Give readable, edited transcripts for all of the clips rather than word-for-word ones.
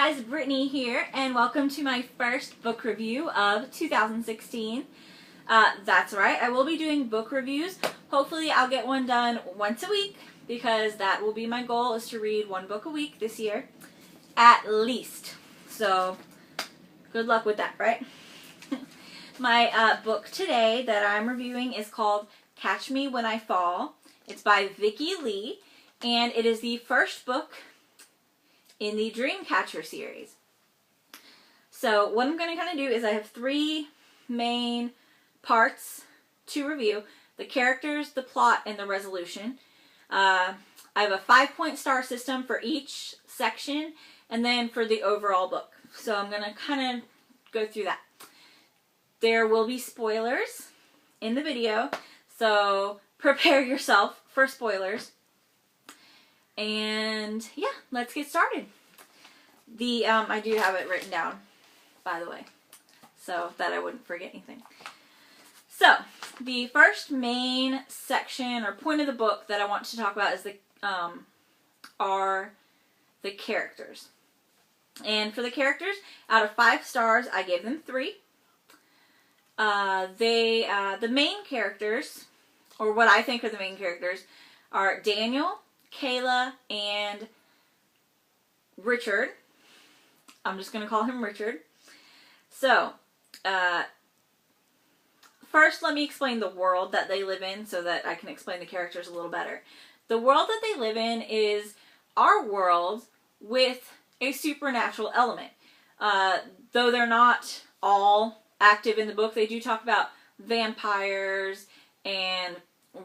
guys, Brittany here, and welcome to my first book review of 2016. That's right, I will be doing book reviews. Hopefully I'll get one done once a week, because that will be my goal, is to read one book a week this year, at least. So, good luck with that, right? My book today that I'm reviewing is called Catch Me When I Fall. It's by Vicki Leigh, and it is the first book in the Dreamcatcher series. So what I'm going to kind of do is I have three main parts to review: the characters, the plot, and the resolution. I have a 5-point star system for each section, and then for the overall book. So I'm going to kind of go through that. There will be spoilers in the video, so prepare yourself for spoilers. And yeah, let's get started. I do have it written down, by the way, so that I wouldn't forget anything. So, the first main section or point of the book that I want to talk about is are the characters. And for the characters, out of 5 stars, I gave them 3. The main characters, or what I think are the main characters, are Daniel, Kayla, and Richard. I'm just going to call him Richard. So, first let me explain the world that they live in so that I can explain the characters a little better. The world that they live in is our world with a supernatural element. Though they're not all active in the book, they do talk about vampires and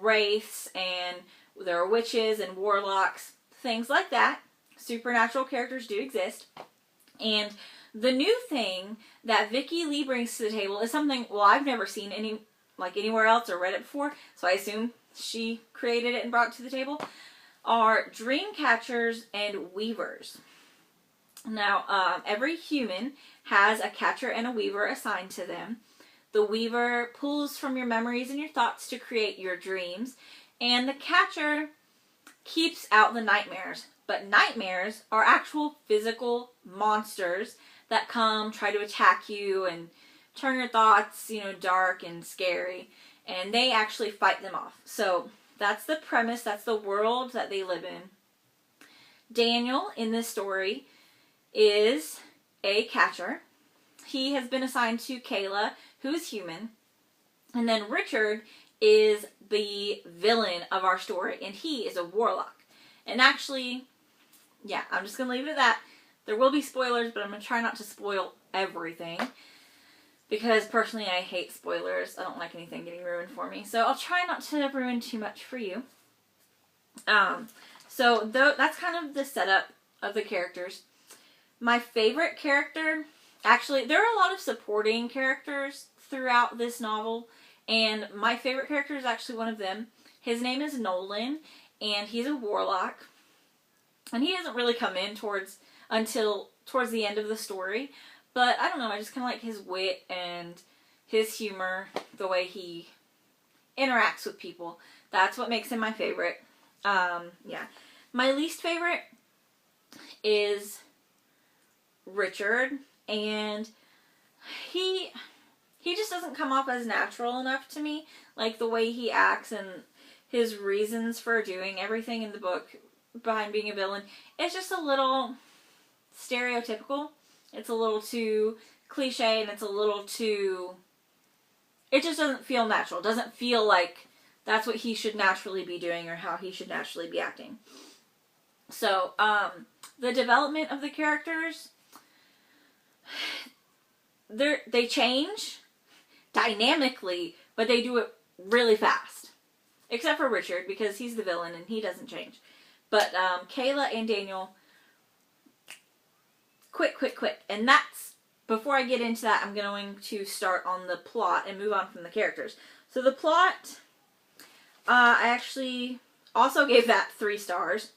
wraiths, and there are witches and warlocks, things like that. Supernatural characters do exist. And the new thing that Vicki Leigh brings to the table is something, well, I've never seen anywhere else or read it before, so I assume she created it and brought it to the table, are Dreamcatchers and Weavers. Now, every human has a catcher and a weaver assigned to them. The weaver pulls from your memories and your thoughts to create your dreams, and the catcher keeps out the nightmares. But nightmares are actual physical monsters that come, try to attack you, and turn your thoughts, dark and scary. And they actually fight them off. So that's the premise, that's the world that they live in. Daniel, in this story, is a catcher. He has been assigned to Kayla, who is human. And then Richard is the villain of our story, and he is a warlock. And actually, yeah, I'm just going to leave it at that. There will be spoilers, but I'm going to try not to spoil everything, because personally I hate spoilers. I don't like anything getting ruined for me. So I'll try not to ruin too much for you. So that's kind of the setup of the characters. My favorite character, actually, there are a lot of supporting characters throughout this novel, and my favorite character is actually one of them. His name is Nolan, and he's a warlock. And he doesn't really come in until towards the end of the story. But I don't know, I just kind of like his wit and his humor, the way he interacts with people. That's what makes him my favorite. Yeah. My least favorite is Richard, and he just doesn't come off as natural enough to me. Like the way he acts and his reasons for doing everything in the book behind being a villain, it's just a little stereotypical. It's a little too cliche, and it's a little too, it just doesn't feel natural. It doesn't feel like that's what he should naturally be doing or how he should naturally be acting. So, the development of the characters, they change dynamically, but they do it really fast. Except for Richard, because he's the villain and he doesn't change. But Kayla and Daniel, quick. And that's, before I get into that, I'm going to start on the plot and move on from the characters. So the plot, I actually also gave that 3 stars.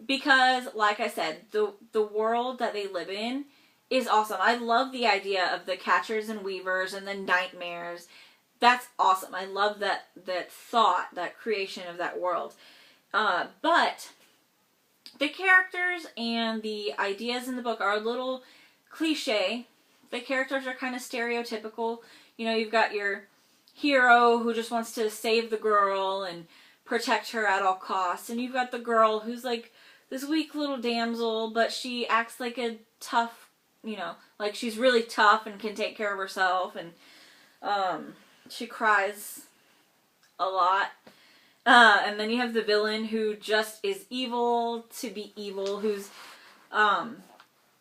Because, like I said, the world that they live in is awesome. I love the idea of the catchers and weavers and the nightmares. That's awesome. I love that thought, that creation of that world. But the characters and the ideas in the book are a little cliche. The characters are kind of stereotypical. You know, you've got your hero who just wants to save the girl and protect her at all costs. And you've got the girl who's like this weak little damsel, but she acts like a tough, you know, like she's really tough and can take care of herself. And she cries a lot. And then you have the villain who just is evil to be evil, who's,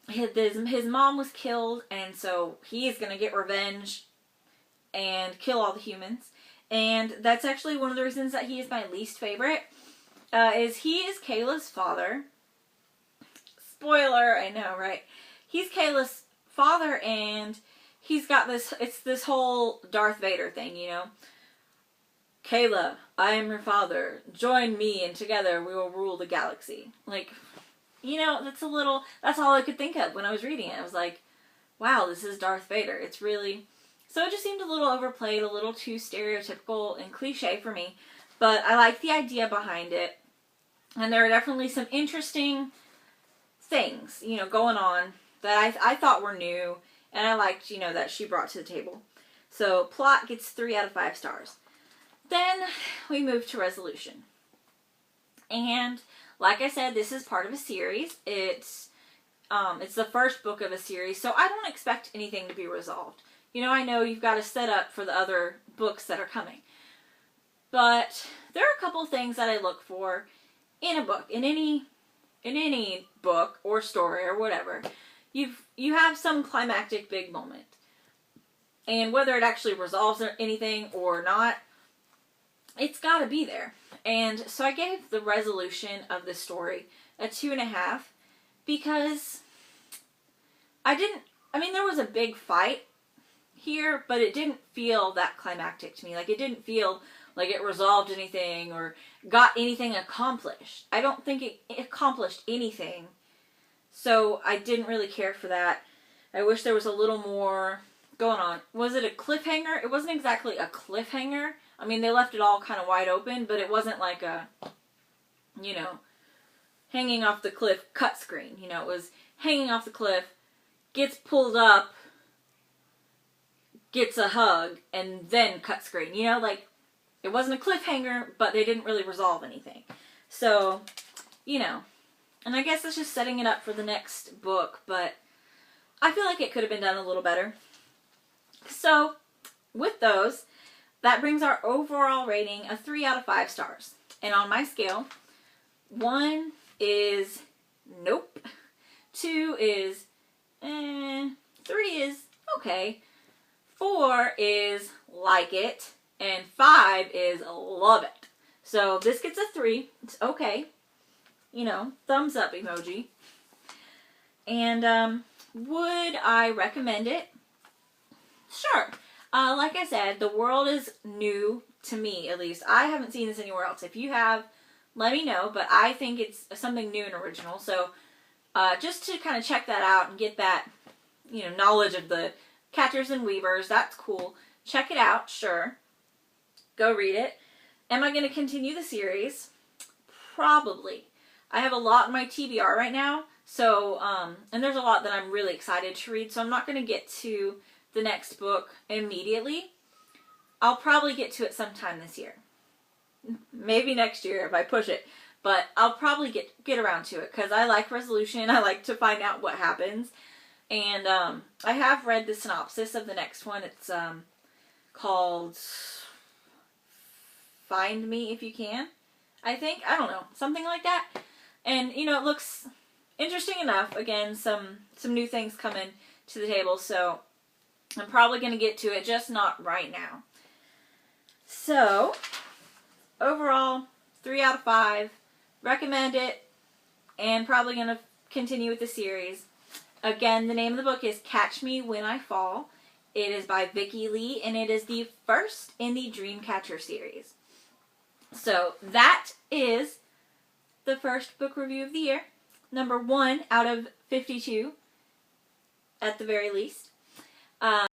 his mom was killed, and so he is going to get revenge and kill all the humans. And that's actually one of the reasons that he is my least favorite, is he is Kayla's father. Spoiler, I know, right? He's Kayla's father, and he's got this, it's this whole Darth Vader thing, you know? Kayla, I am your father. Join me and together we will rule the galaxy. Like, you know, that's all I could think of when I was reading it. I was like, wow, this is Darth Vader. It's really, so it just seemed a little overplayed, a little too stereotypical and cliche for me. But I like the idea behind it. And there are definitely some interesting things, you know, going on that I thought were new. And I liked, you know, that she brought to the table. So plot gets 3 out of 5 stars. Then we move to resolution. And like I said, this is part of a series. It's the first book of a series, so I don't expect anything to be resolved. You know, I know you've got to set up for the other books that are coming. But there are a couple things that I look for in a book, in any book or story or whatever. You have some climactic big moment. And whether it actually resolves anything or not, it's got to be there. And so I gave the resolution of this story a 2.5 because there was a big fight here, but it didn't feel that climactic to me. Like, it didn't feel like it resolved anything or got anything accomplished. I don't think it accomplished anything. So I didn't really care for that. I wish there was a little more going on. Was it a cliffhanger? It wasn't exactly a cliffhanger. I mean, they left it all kind of wide open, but it wasn't like a, you know, hanging off the cliff cut screen. You know, it was hanging off the cliff, gets pulled up, gets a hug, and then cut screen. You know, like, it wasn't a cliffhanger, but they didn't really resolve anything. So, you know, and I guess it's just setting it up for the next book, but I feel like it could have been done a little better. So, with those, that brings our overall rating a 3 out of 5 stars. And on my scale, 1 is nope, 2 is 3 is okay, 4 is like it, and 5 is love it. So this gets a 3. It's okay. You know, thumbs up emoji. And would I recommend it? Sure. Like I said, the world is new to me, at least. I haven't seen this anywhere else. If you have, let me know, but I think it's something new and original. So, just to kind of check that out and get that, you know, knowledge of the catchers and weavers, that's cool. Check it out, sure. Go read it. Am I going to continue the series? Probably. I have a lot in my TBR right now, so, and there's a lot that I'm really excited to read, so I'm not going to get to the next book immediately. I'll probably get to it sometime this year. Maybe next year if I push it. But I'll probably get around to it because I like resolution. I like to find out what happens. And I have read the synopsis of the next one. It's called Find Me If You Can, I think. I don't know. Something like that. And, you know, it looks interesting enough. Again, some new things coming to the table. So I'm probably going to get to it, just not right now. So, overall, 3 out of 5. Recommend it. And probably going to continue with the series. Again, the name of the book is Catch Me When I Fall. It is by Vicki Leigh, and it is the first in the Dreamcatcher series. So, that is the first book review of the year. Number 1 out of 52, at the very least.